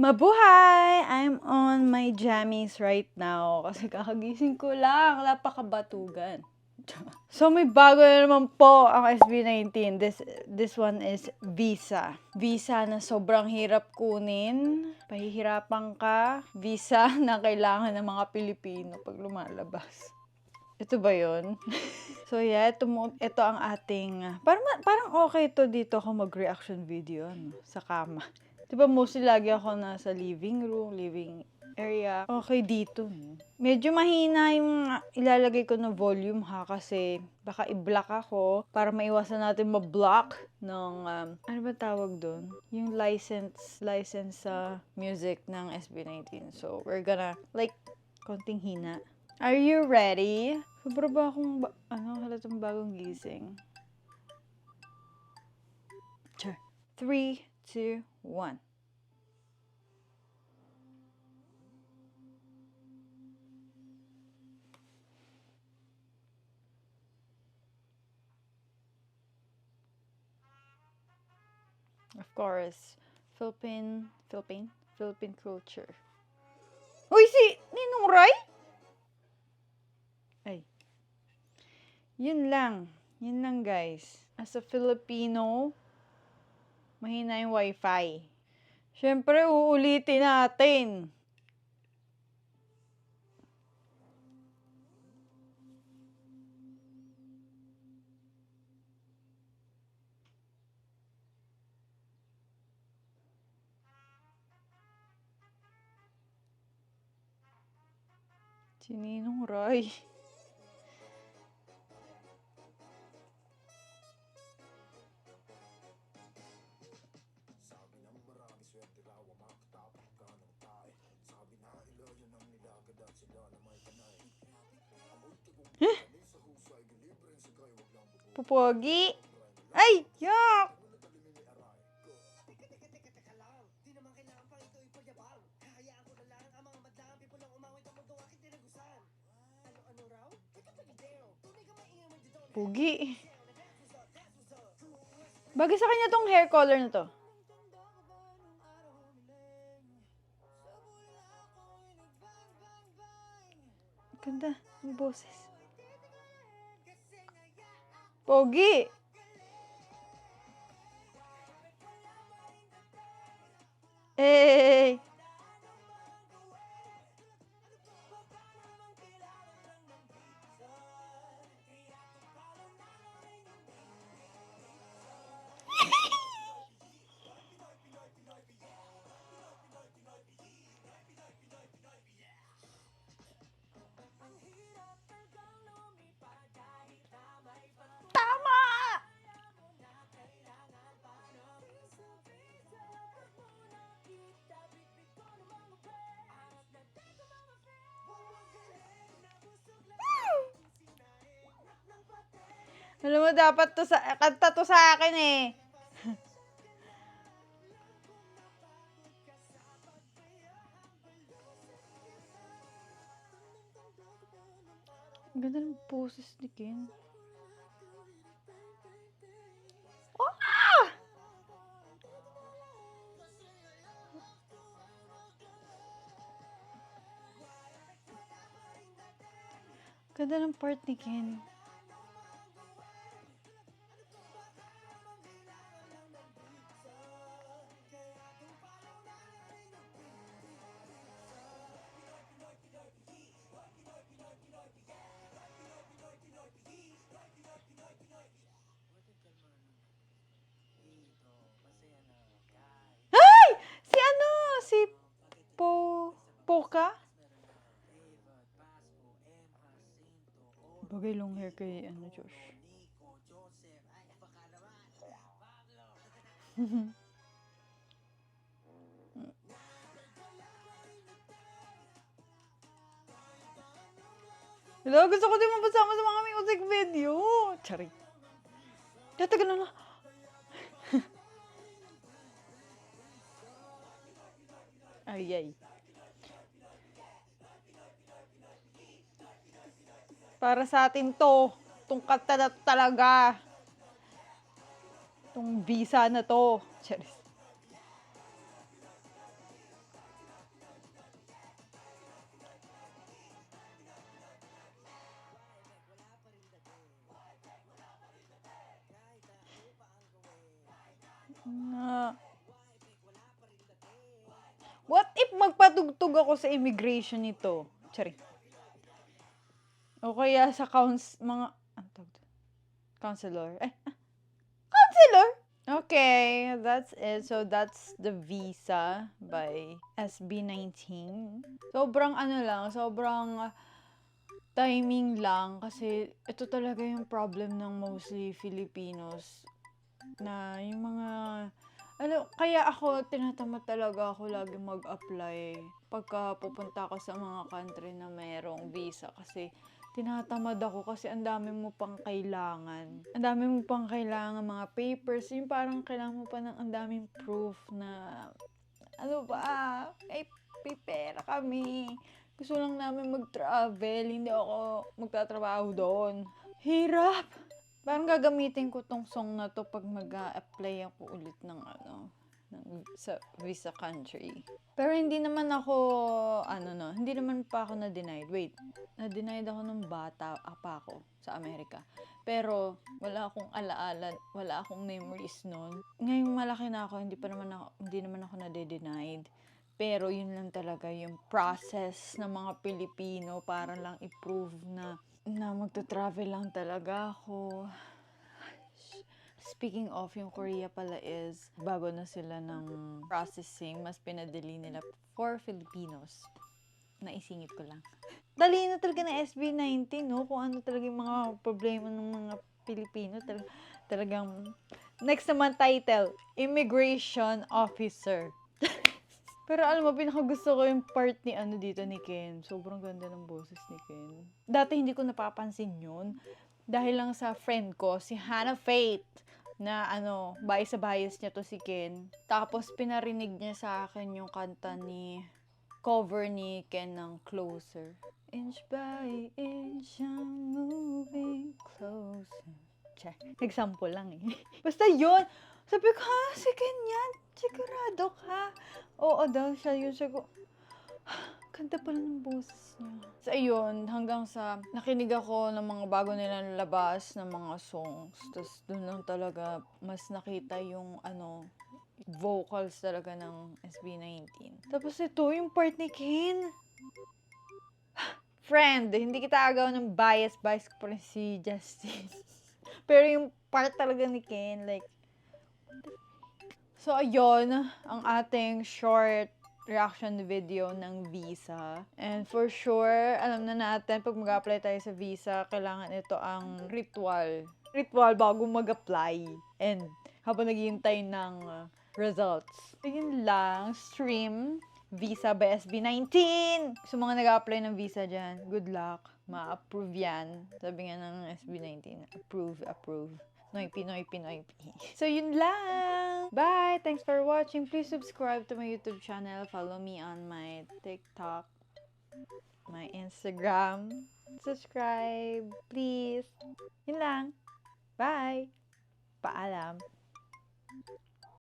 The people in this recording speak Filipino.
Mabuhay! I'm on my jammies right now kasi kakagising ko lang, napakabatugan. So may bago na naman po ang SB19. This one is visa. Visa na sobrang hirap kunin. Pahihirapan ka. Visa na kailangan ng mga Pilipino pag lumalabas. Ito ba yun? So yeah, ito ang ating, parang okay to dito ako mag-reaction video sa kama. Diba mostly lagi ako nasa living room, living area. Okay dito. Medyo mahina yung ilalagay ko na volume ha, kasi baka i-block ako para maiwasan natin ma-block ng, ano ba tawag doon? Yung license sa music ng SB19. So we're gonna, konting hina. Are you ready? Sobra ba akong, halatang bagong gising? 3, 2, 1. Of course, Philippine culture. Uy, si Ninong Ray? Ay. Yun lang guys. As a Filipino, mahina yung wifi. Siyempre, uulitin natin. Si Ninong Ray. Pupogi. Ay! Yak! Pugi. Bagay sa kanya tong hair color na to. Ganda ng boses. Pogi! Eh! Alam mo, dapat kanta to sa akin eh. Ang ganda ng poses ni Ken. Ah! Ganda ng part ni Ken. Si Poca? Bagay long hair kay Josh. Hello, gusto ko din mapasama sa mga music video. Charing. Kaya taga na. Ay. Para sa atin to. Itong kanta na talaga. Itong visa na to. Charis. magpatugtog ako sa immigration nito. Sorry. O kaya sa counselor. Counselor? Okay, that's it. So, that's the visa by SB19. Sobrang sobrang timing lang kasi ito talaga yung problem ng mostly Filipinos na yung mga kaya ako tinatamad talaga ako lagi mag-apply pagka pupunta ako sa mga country na mayroong visa kasi tinatamad ako kasi ang dami mo pang kailangan. Ang dami mo pang kailangan mga papers, yung parang kailangan mo pa ng ang daming proof na may pera kami. Gusto lang namin mag-travel, hindi ako magtatrabaho doon. Hirap! Parang gagamitin ko tong song na to pag mag-a-apply ako ulit ng sa visa country. Pero hindi naman ako, hindi naman pa ako na-denied. Wait, na-denied ako nung bata pa ako sa Amerika. Pero wala akong alaala, wala akong memories noon. Ngayong malaki na ako, hindi naman ako na-denied. Pero yun lang talaga yung process ng mga Pilipino para lang i-prove na magta-travel lang talaga ako. Speaking of, yung Korea pala is bago na sila ng processing, mas pinadali nila for Filipinos. Naisingit ko lang. Dali na talaga na SB19, no? Kung ano talaga yung mga problema ng mga Pilipino. Talagang, next naman title, Immigration Officer. Pero alam mo, pinakagusto ko yung part ni dito ni Ken. Sobrang ganda ng boses ni Ken. Dati hindi ko napapansin yun. Dahil lang sa friend ko, si Hannah Faith, na bias niya to si Ken. Tapos pinarinig niya sa akin yung kanta cover ni Ken ng Closer. Inch by inch, I'm moving closer. Che, example lang eh. Basta yun. Sabi ko, si Ken yan. Sigurado ka. Oo daw, siya yun. Siya ko, ganda pala ng boses niya. So, ayun, hanggang sa nakinig ako ng mga bago nilang labas ng mga songs. Tapos, doon lang talaga mas nakita yung, vocals talaga ng SB19. Tapos, ito, yung part ni Ken. Friend, hindi kita agaw ng bias ko pa rin si Justin. Pero yung part talaga ni Ken, like, so, ayun, ang ating short reaction video ng visa. And for sure, alam na natin, pag mag-apply tayo sa visa, kailangan ito ang ritual. Ritual bago mag-apply. And habang naghihintay ng results. Ayun lang, stream, visa by SB19. So, mga nag-apply ng visa dyan, good luck. Ma-approve yan. Sabi nga ng SB19, approve. Noy Pinoy. So, yun lang. Bye! Thanks for watching. Please subscribe to my YouTube channel. Follow me on my TikTok, my Instagram. Subscribe, please. Yun lang. Bye! Paalam.